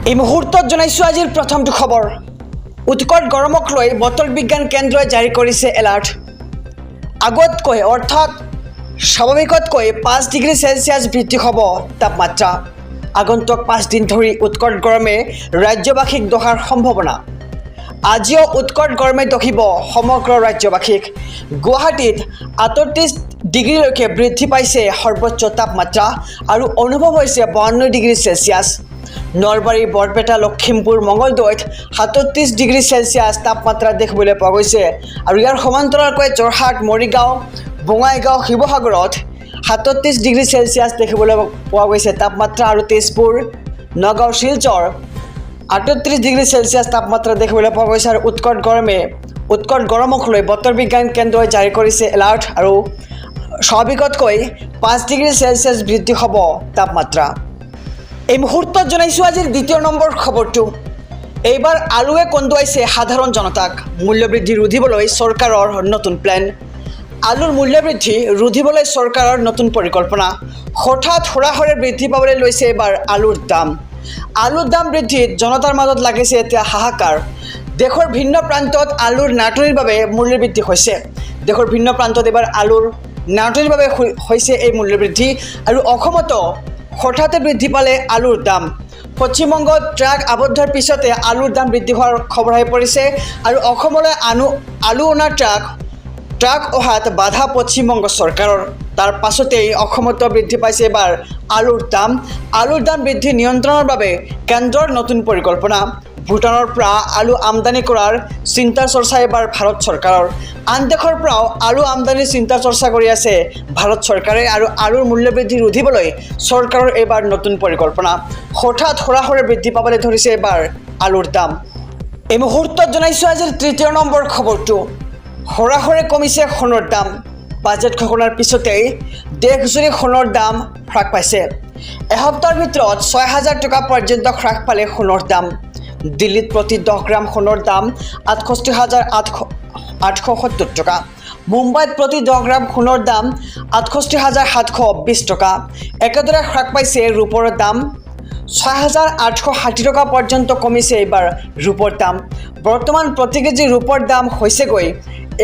এই মুহূৰ্তত জনাইছোঁ আজিৰ প্ৰথমটো খবৰ। উৎকট গৰমক লৈ বতৰ বিজ্ঞান কেন্দ্ৰই জাৰি কৰিছে এলাৰ্ট। আগতকৈ অৰ্থাৎ স্বাভাৱিকতকৈ 5 ডিগ্ৰী চেলছিয়াছ বৃদ্ধি হ'ব তাপমাত্ৰা। আগন্তুক 5 দিন ধৰি উৎকট গৰমে ৰাজ্যবাসীক দহাৰ সম্ভাৱনা। আজিও উৎকট গৰমে দহিব সমগ্ৰ ৰাজ্যবাসীক। গুৱাহাটীত 38 ডিগ্ৰীলৈকে বৃদ্ধি পাইছে সৰ্বোচ্চ তাপমাত্ৰা আৰু অনুভৱ হৈছে 52 ডিগ্ৰী চেলছিয়াছ। নলবাৰী, বৰপেটা, লখিমপুৰ, মঙলদৈত 37 ডিগ্ৰী চেলছিয়াছ তাপমাত্ৰা দেখিবলৈ পোৱা গৈছে আৰু ইয়াৰ সমান্তৰালকৈ যোৰহাট, মৰিগাঁও, বঙাইগাঁও, শিৱসাগৰত 37 ডিগ্ৰী চেলছিয়াছ দেখিবলৈ পোৱা গৈছে তাপমাত্ৰা আৰু তেজপুৰ, নগাঁও, শিলচৰ 38 ডিগ্ৰী চেলছিয়াছ তাপমাত্ৰা দেখিবলৈ পোৱা গৈছে আৰু উৎকট গৰমক লৈ বতৰ বিজ্ঞান কেন্দ্ৰই জাৰি কৰিছে এলাৰ্ট আৰু স্বাভাৱিকতকৈ 5 ডিগ্ৰী চেলছিয়াছ বৃদ্ধি হ'ব তাপমাত্ৰা। এই মুহূৰ্তত জনাইছোঁ আজিৰ দ্বিতীয় নম্বৰ খবৰটো। এইবাৰ আলুৱে কন্দুৱাইছে সাধাৰণ জনতাক। মূল্যবৃদ্ধি ৰোধিবলৈ চৰকাৰৰ নতুন প্লেন। আলুৰ মূল্যবৃদ্ধি ৰোধিবলৈ চৰকাৰৰ নতুন পৰিকল্পনা। হঠাৎ হুৰাহুৰে বৃদ্ধি পাবলৈ লৈছে এইবাৰ আলুৰ দাম। আলুৰ দাম বৃদ্ধিত জনতাৰ মাজত লাগিছে এতিয়া হাহাকাৰ। দেশৰ ভিন্ন প্ৰান্তত আলুৰ নাটনিৰ বাবে মূল্যবৃদ্ধি হৈছে। দেশৰ ভিন্ন প্ৰান্তত এইবাৰ আলুৰ নাটনিৰ বাবে হৈছে এই মূল্যবৃদ্ধি আৰু অসমতো হঠাতে বৃদ্ধি পালে আলুৰ দাম। পশ্চিমবংগত ট্ৰাক আবদ্ধৰ পিছতে আলুৰ দাম বৃদ্ধি হোৱাৰ খবৰ আহি পৰিছে আৰু অসমলৈ আলু অনা ট্ৰাক অহাত বাধা পশ্চিমবংগ চৰকাৰৰ। তাৰ পাছতেই অসমতো বৃদ্ধি পাইছে এবাৰ আলুৰ দাম। আলুৰ দাম বৃদ্ধি নিয়ন্ত্ৰণৰ বাবে কেন্দ্ৰৰ নতুন পৰিকল্পনা। ভূটানৰ পৰা আলু আমদানি কৰাৰ চিন্তা চৰ্চা এবাৰ ভাৰত চৰকাৰৰ। আন দেশৰ পৰাও আলু আমদানিৰ চিন্তা চৰ্চা কৰি আছে ভাৰত চৰকাৰে আৰু আলুৰ মূল্যবৃদ্ধি ৰোধিবলৈ চৰকাৰৰ এইবাৰ নতুন পৰিকল্পনা। হঠাৎ হুৰাহুৰে বৃদ্ধি পাবলৈ ধৰিছে এইবাৰ আলুৰ দাম। এই মুহূৰ্তত জনাইছোঁ আজিৰ তৃতীয় নম্বৰ খবৰটো। হুৰাহুৰে কমিছে সোণৰ দাম। বাজেট ঘোষণাৰ পিছতেই দেশজুৰি সোণৰ দাম হ্ৰাস পাইছে। এসপ্তাহৰ ভিতৰত 6,000 টকা পৰ্যন্ত হ্ৰাস পালে সোণৰ দাম। দিল্লীত প্ৰতি 10 গ্ৰাম সোণৰ দাম 68,870 টকা। মুম্বাইত প্ৰতি 10 গ্ৰাম সোণৰ দাম 68,720 টকা। একেদৰে হ্ৰাস পাইছে ৰূপৰ দাম। 6,860 টকা পৰ্যন্ত কমিছে এইবাৰ ৰূপৰ দাম। বৰ্তমান প্ৰতি কেজি ৰূপৰ দাম হৈছেগৈ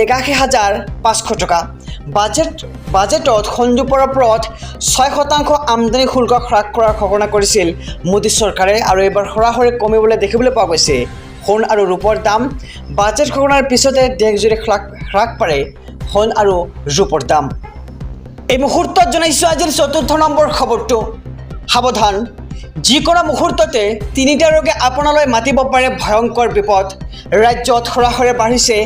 81,500 টকা। বাজেটত সোণৰূপৰ ওপৰত 6% আমদানি শুল্ক হ্ৰাস কৰাৰ ঘোষণা কৰিছিল মোদী চৰকাৰে আৰু এইবাৰ হুৰাহুৰে কমিবলৈ দেখিবলৈ পোৱা গৈছে সোণ আৰু ৰূপৰ দাম। বাজেট ঘোষণাৰ পিছতে দেশজুৰি হ্ৰাস পালে সোণ আৰু ৰূপৰ দাম। এই মুহূৰ্তত জনাইছোঁ আজিৰ চতুৰ্থ নম্বৰ খবৰটো। সাৱধান, যিকোনো মুহূৰ্ততে 3টা ৰোগে আপোনালৈ মাতিব পাৰে ভয়ংকৰ বিপদ। ৰাজ্যত হুৰাহুৰে বাঢ়িছে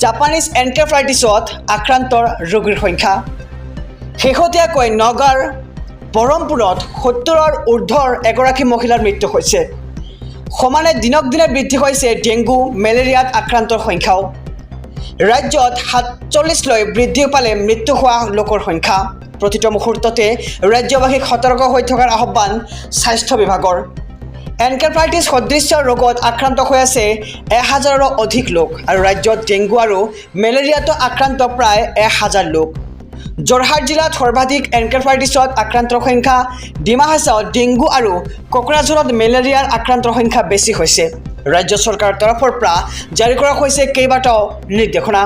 জাপানীজ এনকেফেলাইটিছত আক্ৰান্তৰ ৰোগীৰ সংখ্যা। শেহতীয়াকৈ নগাঁৱৰ বৰহমপুৰত 70ৰ ঊৰ্ধৰ এগৰাকী মহিলাৰ মৃত্যু হৈছে। সমানে দিনক দিনে বৃদ্ধি হৈছে ডেংগু, মেলেৰিয়াত আক্ৰান্তৰ সংখ্যাও। ৰাজ্যত 47লৈ বৃদ্ধি পালে মৃত্যু হোৱা লোকৰ সংখ্যা। প্ৰতিটো মুহূৰ্ততে ৰাজ্যবাসীক সতৰ্ক হৈ থকাৰ আহ্বান স্বাস্থ্য বিভাগৰ। এনকেফেলাইটিছ সদৃশ্য ৰোগত আক্ৰান্ত হৈ আছে 1000ৰো অধিক লোক আৰু ৰাজ্যত ডেংগু আৰু মেলেৰিয়াতো আক্ৰান্ত প্ৰায় 1000 লোক। যোৰহাট জিলাত সৰ্বাধিক এনকেফেলাইটিছত আক্ৰান্তৰ সংখ্যা। ডিমা হাছাওত ডেংগু আৰু কোকৰাঝাৰত মেলেৰিয়াৰ আক্ৰান্তৰ সংখ্যা বেছি হৈছে। ৰাজ্য চৰকাৰৰ তৰফৰ পৰা জাৰি কৰা হৈছে কেইবাটাও নিৰ্দেশনা।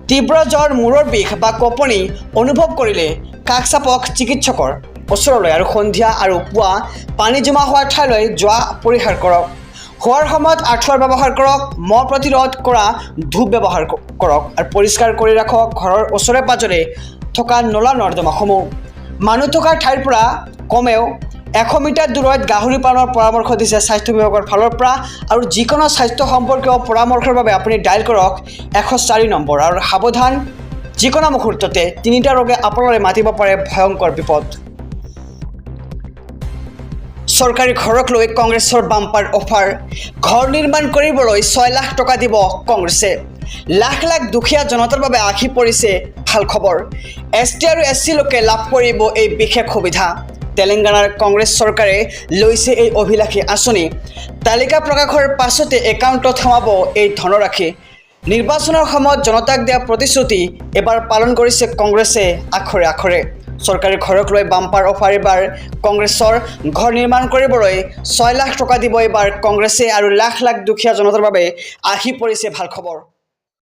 তীব্ৰ জ্বৰ, মূৰৰ বিষ বা কঁপনি অনুভৱ কৰিলে কাষ চাপক চিকিৎসকৰ ওচৰলৈ আৰু সন্ধিয়া আৰু পুৱা পানী জমা হোৱা ঠাইলৈ যোৱা পৰিহাৰ কৰক। খোৱাৰ সময়ত আঁঠুৱাৰ ব্যৱহাৰ কৰক। মহ প্ৰতিৰোধ কৰা ধূপ ব্যৱহাৰ কৰক আৰু পৰিষ্কাৰ কৰি ৰাখক ঘৰৰ ওচৰে পাঁজৰে থকা নলা নৰ্দমাসমূহ। মানুহ থকা ঠাইৰ পৰা কমেও 100 মিটাৰ দূৰত গাহৰি পালনৰ পৰামৰ্শ দিছে স্বাস্থ্য বিভাগৰ ফালৰ পৰা আৰু যিকোনো স্বাস্থ্য সম্পৰ্কীয় পৰামৰ্শৰ বাবে আপুনি ডায়েল কৰক 104 নম্বৰ। আৰু সাৱধান, যিকোনো মুহূৰ্ততে 3টা ৰোগে আপোনালৈ মাতিব পাৰে ভয়ংকৰ বিপদ। চৰকাৰী ঘৰক লৈ কংগ্ৰেছৰ বাম্পাৰ অফাৰ। ঘৰ নিৰ্মাণ কৰিবলৈ 6 লাখ টকা দিব কংগ্ৰেছে। লাখ লাখ দুখীয়া জনতাৰ বাবে আহি পৰিছে ভাল খবৰ। ST আৰু SC লোকে লাভ কৰিব এই বিশেষ সুবিধা। তেলেংগানাৰ কংগ্ৰেছ চৰকাৰে লৈছে এই অভিলাষী আঁচনি। তালিকা প্ৰকাশৰ পাছতে একাউণ্টত সোমাব এই ধনৰাশি। নিৰ্বাচনৰ সময়ত জনতাক দিয়া প্ৰতিশ্ৰুতি এবাৰ পালন কৰিছে কংগ্ৰেছে আখৰে আখৰে। চৰকাৰী ঘৰক লৈ বাম্পাৰ অফাৰ এইবাৰ কংগ্ৰেছৰ ঘৰ নিৰ্মাণ কৰিবলৈ 6 লাখ টকা দিব এইবাৰ কংগ্ৰেছে আৰু লাখ লাখ দুখীয়া জনতাৰ বাবে আহি পৰিছে ভাল খবৰ।